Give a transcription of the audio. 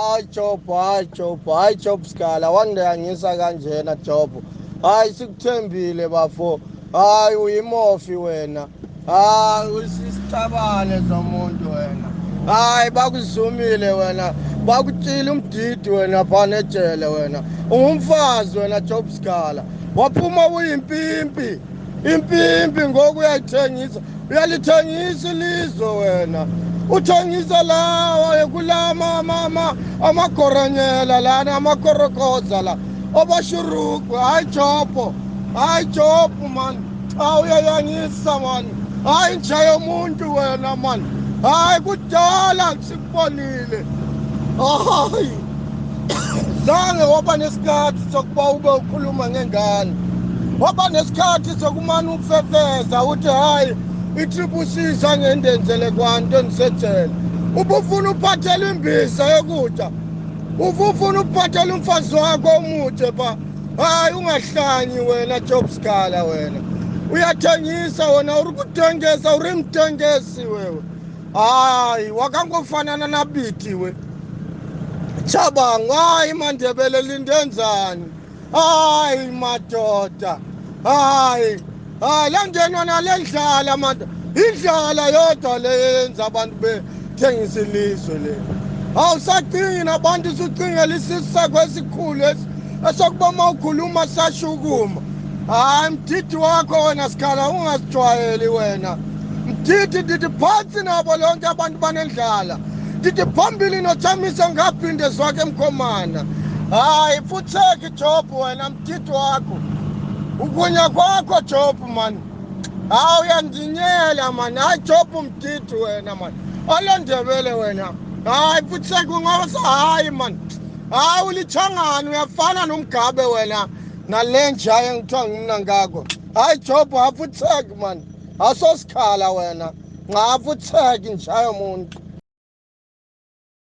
hayi Job Scala wangiyangisa kanjena Job. Hayi sikuthembile bafo. Hayi uyimofi wena. Hayi usisitabane zomuntu wena. Hayi bakuzumile wena. Bakutshila umdidi wena phana ejele wena. Ungumfazi wena Job Scala. Waphuma uyimpimpi. Impimpi ngoku uyayithengisa. Uyalithengisa ilizwe wena. Uthengisa lawa kulama amagoranyela lana amakorokoza la obashuruku hayi Job man uyayangisa man hayi nje yomuntu wena man hayi kudala sikubonile hayi zange waba nesikhathi sokuba ube ukhuluma ngengane waba nesikhathi sokumana ufefeza uthi hayi itribusiza ngendenzele kwanto endisejele ubufuna uphathela imbiza yokutya ufuna uphathela umfazi wakho omude pha hayi ungahlanyi wena Job Scala wena uyathengisa wena uri kuthengesa uri mthengesi wewe hayi wakangofanana nabithi we Chabangu hayi Mandebele lindenzani hayi madoda hayi langenwa nalendlala manje indlala yodwa leyenza abantu bethengisa ilizwe le awusacingi nabantu sucingela isisu sakho esikhulu esokuba uma ukhuluma sashukuma hayi mdidi wakho wena Scala ungasijwayeli wena mdidi phansi nabo lonke abantu banendlala ndithi phambili noJamisa ngaphinde zwakhe emkhomana hayi futheke Job wena mdidi wakho ukunya kwakho Job man uyandinyela man hayi Job mdidi wena man alondebele wena hayi futheke ngoba hayi man ulithangani uyafana nomgabe wena nalenja engithiwa ngimna ngakho hayi Job afutheke man asosikhala wena ngafutheke nje umuntu